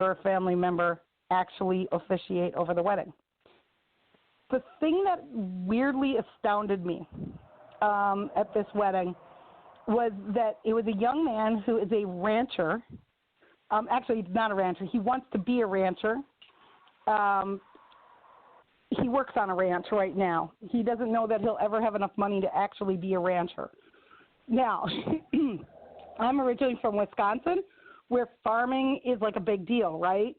or a family member actually officiate over the wedding. The thing that weirdly astounded me at this wedding was that it was a young man who is a rancher. Actually, he's not a rancher. He wants to be a rancher. He works on a ranch right now. He doesn't know that he'll ever have enough money to actually be a rancher. Now, I'm originally from Wisconsin, where farming is like a big deal, right?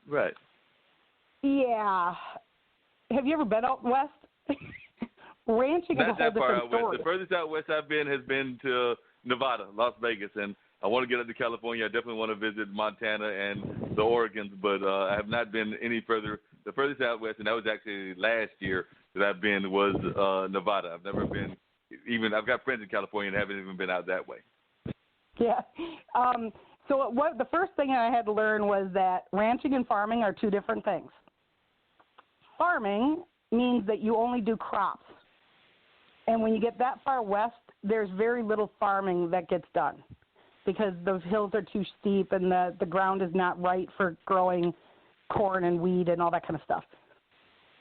Right. Yeah. Have you ever been out west? Ranching is a whole different story. The furthest out west I've been has been to Nevada, Las Vegas, and I want to get up to California. I definitely want to visit Montana and the Oregons, but I have not been any further. The furthest out west, and that was actually last year that I've been, was Nevada. I've never been, I've got friends in California and haven't even been out that way. Yeah. So the first thing I had to learn was that ranching and farming are two different things. Farming means that you only do crops. And when you get that far west, there's very little farming that gets done because those hills are too steep and the ground is not right for growing corn and wheat and all that kind of stuff.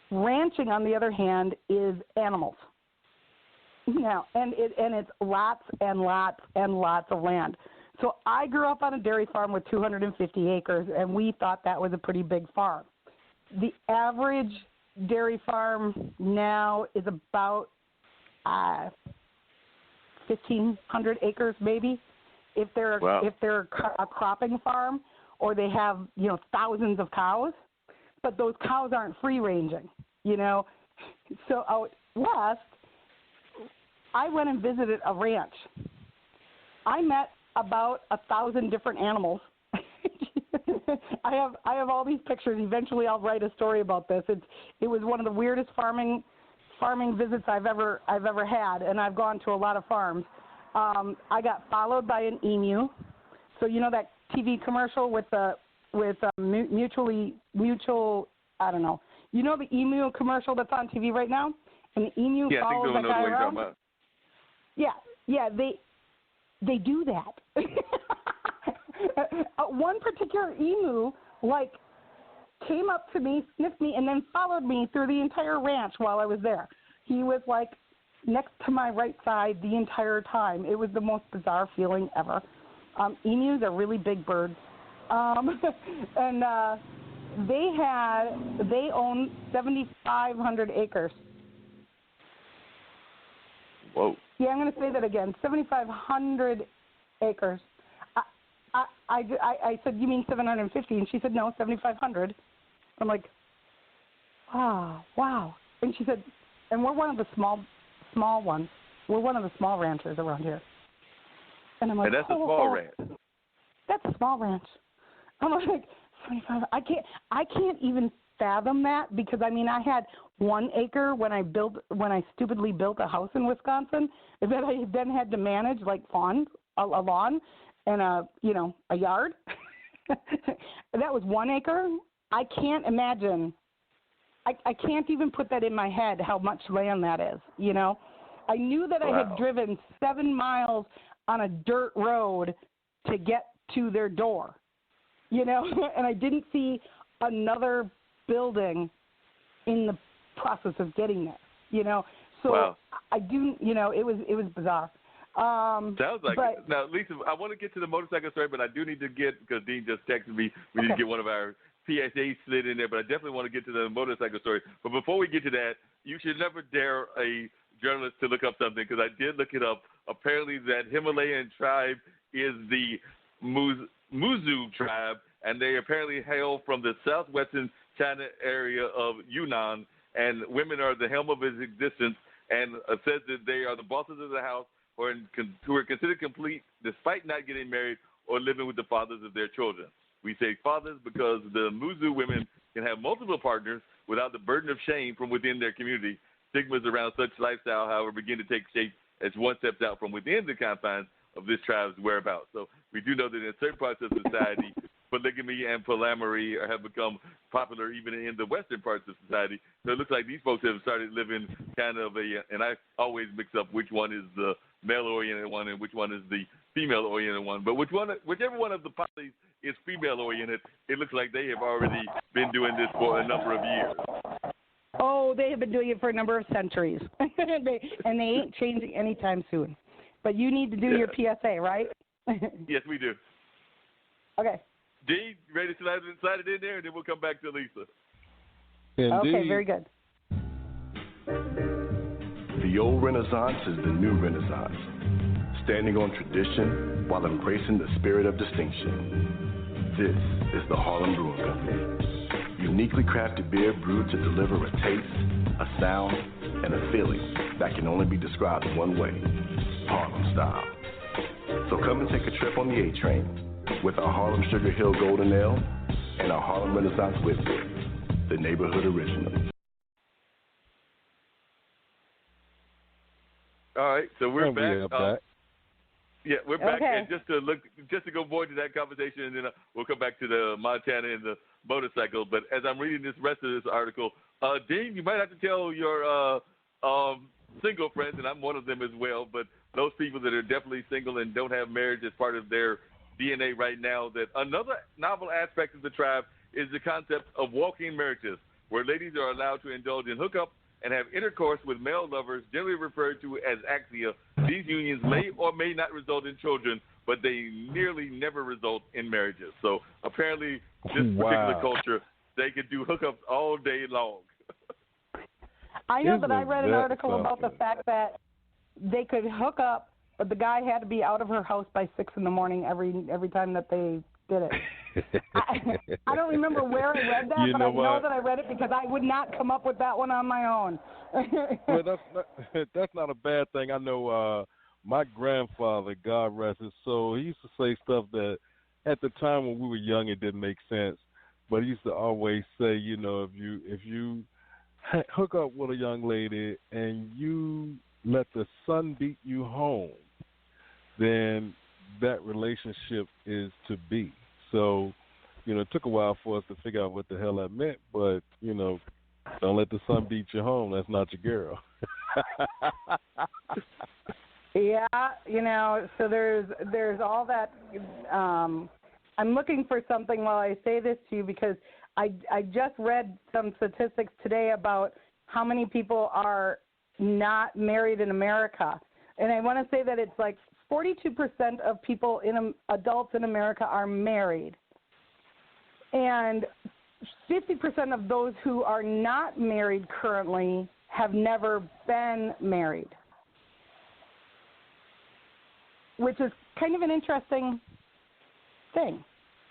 Ranching, on the other hand, is animals. Now, and it's lots and lots and lots of land. So I grew up on a dairy farm with 250 acres, and we thought that was a pretty big farm. The average dairy farm now is about 1,500 acres, maybe, if they're a cropping farm, or they have thousands of cows. But those cows aren't free ranging, So out west, I went and visited a ranch. I met about 1,000 different animals. I have all these pictures. Eventually, I'll write a story about this. It was one of the weirdest farming visits I've ever had, and I've gone to a lot of farms. I got followed by an emu. So that TV commercial with mutual. I don't know. The emu commercial that's on TV right now, and the emu follows that guy around. Yeah, they do that. One particular emu came up to me, sniffed me, and then followed me through the entire ranch while I was there. He was next to my right side the entire time. It was the most bizarre feeling ever. Emus are really big birds, and they own 7,500 acres. Whoa. Yeah, I'm going to say that again. 7,500 acres. I said, you mean 750? And she said, no, 7,500. I'm like, wow. And she said, and we're one of the small ones. We're one of the small ranchers around here. And I'm like, and that's a small ranch. That's a small ranch. I'm like, 75. I can't even fathom that because I had 1 acre when I stupidly built a house in Wisconsin that I then had to manage a lawn and a yard. That was 1 acre. I can't imagine. I can't even put that in my head how much land that is. I knew that I had driven 7 miles on a dirt road to get to their door. And I didn't see another building in the process of getting there, So I do, it was bizarre. Sounds like it. Now, Lisa, I want to get to the motorcycle story, but I do need to because Dean just texted me. We need to get one of our PSAs slid in there, but I definitely want to get to the motorcycle story. But before we get to that, you should never dare a journalist to look up something because I did look it up. Apparently that Himalayan tribe is the Muzu tribe, and they apparently hail from the southwestern China area of Yunnan, and women are the helm of his existence, and says that they are the bosses of the house who are considered complete despite not getting married or living with the fathers of their children. We say fathers because the Muzu women can have multiple partners without the burden of shame from within their community. Stigmas around such lifestyle, however, begin to take shape as one steps out from within the confines of this tribe's whereabouts. So we do know that in certain parts of society, polygamy and polyamory have become popular even in the western parts of society. So it looks like these folks have started living kind of and I always mix up which one is the male-oriented one and which one is the female-oriented one. But whichever one of the polys is female-oriented, it looks like they have already been doing this for a number of years. Oh, they have been doing it for a number of centuries, and they ain't changing anytime soon. But you need to do your PSA, right? Yes, we do. Okay. Dean, ready to slide it in there, and then we'll come back to Lisa. Indeed. Okay, very good. The old Renaissance is the new Renaissance, standing on tradition while embracing the spirit of distinction. This is the Harlem Brewing Company. Uniquely crafted beer brewed to deliver a taste, a sound, and a feeling that can only be described one way, Harlem style. So come and take a trip on the A train with our Harlem Sugar Hill Golden Ale and our Harlem Renaissance Wit Beer, the neighborhood original. All right, so we're back. Yeah, we're back, okay. and just to go more into that conversation, and then we'll come back to the Montana and the motorcycle. But as I'm reading this rest of this article, Dean, you might have to tell your single friends, and I'm one of them as well, but those people that are definitely single and don't have marriage as part of their DNA right now, that another novel aspect of the tribe is the concept of walking marriages, where ladies are allowed to indulge in hookups and have intercourse with male lovers, generally referred to as axia. These unions may or may not result in children, but they nearly never result in marriages. So apparently this particular culture, they could do hookups all day long. I know that I read an article about the fact that they could hook up, but the guy had to be out of her house by 6 in the morning every time that they did it. I don't remember where I read that, but I know that I read it because I would not come up with that one on my own. Well, that's not a bad thing. I know my grandfather, God rest his soul, he used to say stuff that at the time when we were young it didn't make sense, but he used to always say, you know, if you hook up with a young lady and you let the sun beat you home, then that relationship is to be. So, you know, it took a while for us to figure out what the hell that meant, but, you know, don't let the sun beat you home. That's not your girl. Yeah, you know, so there's all that. I'm looking for something while I say this to you because I just read some statistics today about how many people are not married in America. And I want to say that it's like 42% of people, adults in America, are married. And 50% of those who are not married currently have never been married, which is kind of an interesting thing,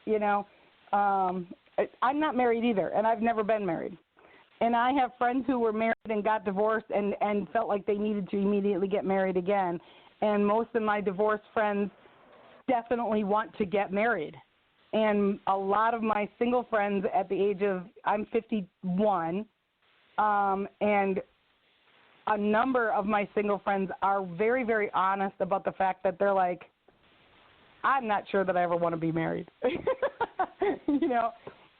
you know. I'm not married either, and I've never been married. And I have friends who were married and got divorced and felt like they needed to immediately get married again. And most of my divorced friends definitely want to get married. And a lot of my single friends at the age of, I'm 51, and a number of my single friends are very, very honest about the fact that they're like, I'm not sure that I ever want to be married. You know,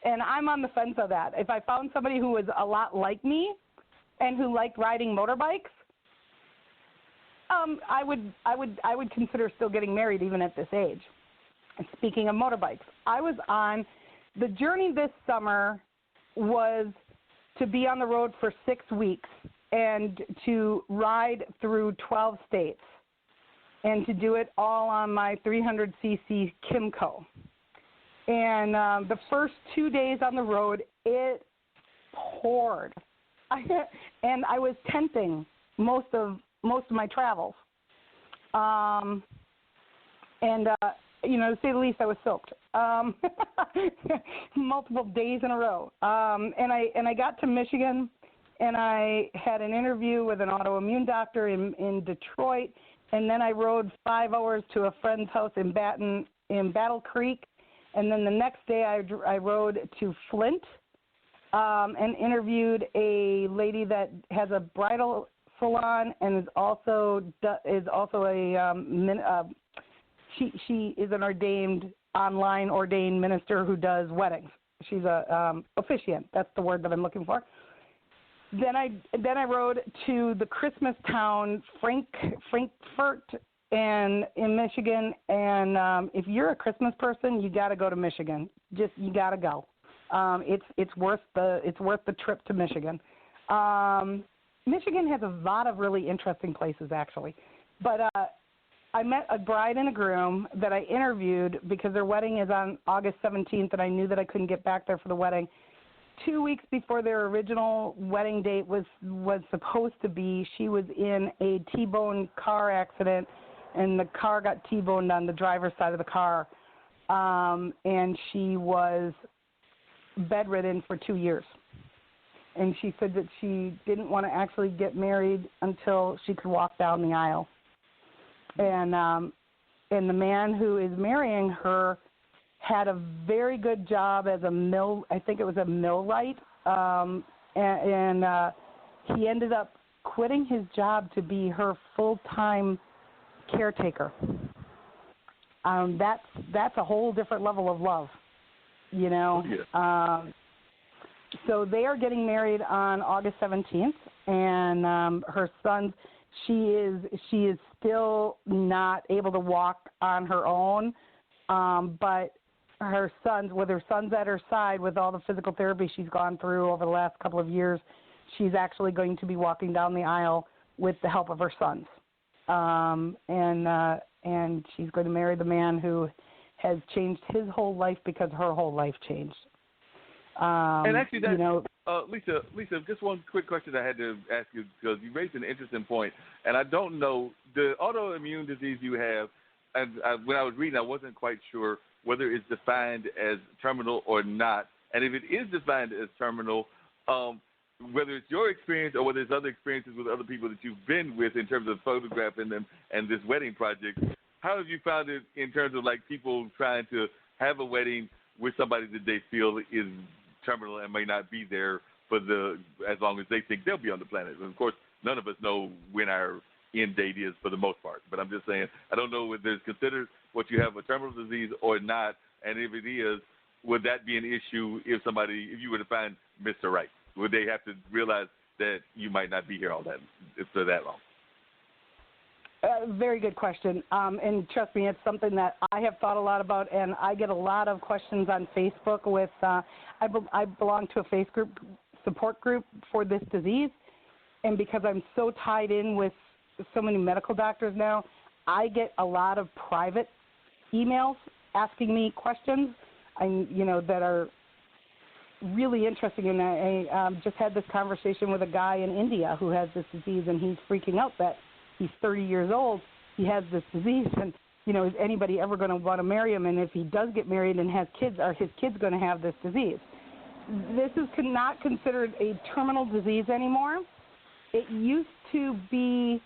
and I'm on the fence of that. If I found somebody who was a lot like me and who liked riding motorbikes, I would consider still getting married even at this age. And speaking of motorbikes, I was on the journey this summer was to be on the road for 6 weeks and to ride through 12 states and to do it all on my 300cc Kimco. And the first 2 days on the road, it poured. And I was tenting most of my travels. You know, to say the least, I was soaked. Multiple days in a row. And I got to Michigan, and I had an interview with an autoimmune doctor in Detroit, and then I rode 5 hours to a friend's house in Battle Creek, and then the next day I rode to Flint and interviewed a lady that has a bridal salon and is also she is an online ordained minister who does weddings. She's a officiant. That's the word that I'm looking for. Then I rode to the Christmas town Frankfurt, and in Michigan, and if you're a Christmas person, you got to go to Michigan. You got to go. It's worth the trip to Michigan. Michigan has a lot of really interesting places, actually. But I met a bride and a groom that I interviewed because their wedding is on August 17th, and I knew that I couldn't get back there for the wedding. 2 weeks before their original wedding date was supposed to be, she was in a T-bone car accident, and the car got T-boned on the driver's side of the car, and she was bedridden for 2 years. And she said that she didn't want to actually get married until she could walk down the aisle. And the man who is marrying her had a very good job as a millwright, and he ended up quitting his job to be her full-time caretaker. That's a whole different level of love, you know. Yeah. So they are getting married on August 17th, and her son, she is still not able to walk on her own, but her sons at her side with all the physical therapy she's gone through over the last couple of years, she's actually going to be walking down the aisle with the help of her sons, and she's going to marry the man who has changed his whole life because her whole life changed. And actually, you know, Lisa, just one quick question I had to ask you, because you raised an interesting point, and I don't know the autoimmune disease you have. And when I was reading, I wasn't quite sure whether it's defined as terminal or not, and if it is defined as terminal, whether it's your experience or whether it's other experiences with other people that you've been with in terms of photographing them and this wedding project. How have you found it in terms of like people trying to have a wedding with somebody that they feel is terminal and may not be there for as long as they think they'll be on the planet? And of course, none of us know when our end date is for the most part. But I'm just saying, I don't know whether it's considered what you have a terminal disease or not, and if it is, would that be an issue if you were to find Mr. Right? Would they have to realize that you might not be here for that long? Very good question. And trust me, it's something that I have thought a lot about, and I get a lot of questions on Facebook with, I belong to a support group for this disease, and because I'm so tied in with so many medical doctors now, I get a lot of private emails asking me questions, that are really interesting. And I just had this conversation with a guy in India who has this disease, and he's freaking out that he's 30 years old, he has this disease, and, is anybody ever going to want to marry him? And if he does get married and has kids, are his kids going to have this disease? This is not considered a terminal disease anymore. It used to be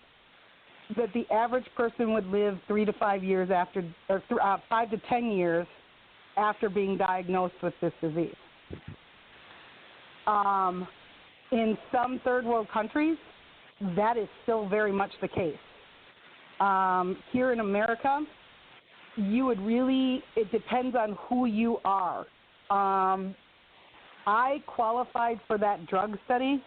that the average person would live 3 to 5 years after, or 5 to 10 years after being diagnosed with this disease. In some third world countries, that is still very much the case. Here in America, it depends on who you are. I qualified for that drug study,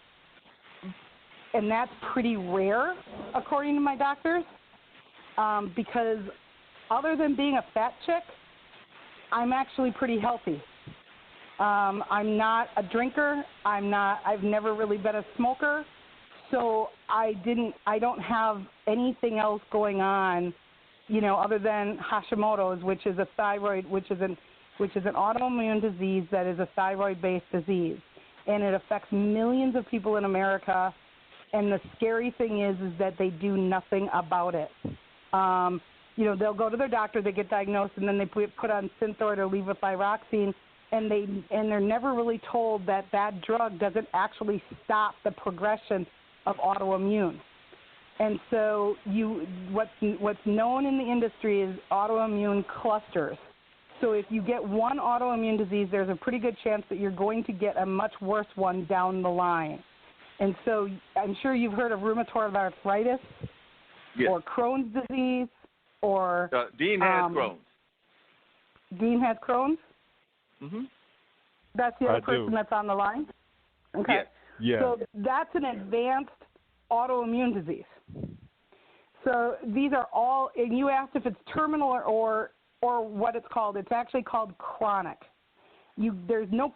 and that's pretty rare, according to my doctors, because other than being a fat chick, I'm actually pretty healthy. I'm not a drinker. I've never really been a smoker. So I don't have anything else going on, other than Hashimoto's, which is a thyroid, which is an autoimmune disease that is a thyroid-based disease, and it affects millions of people in America. And the scary thing is that they do nothing about it. They'll go to their doctor, they get diagnosed, and then they put on Synthroid or levothyroxine, and they're never really told that drug doesn't actually stop the progression of autoimmune. And so what's known in the industry is autoimmune clusters. So if you get one autoimmune disease, there's a pretty good chance that you're going to get a much worse one down the line. And so I'm sure you've heard of rheumatoid arthritis, yes, or Crohn's disease, or Dean has Crohn's. Dean has Crohn's? Mm-hmm. That's the other person that's on the line? Okay. Yes. Yeah. So that's an advanced autoimmune disease. So these are all, and you asked if it's terminal or what it's called. It's actually called chronic. There's no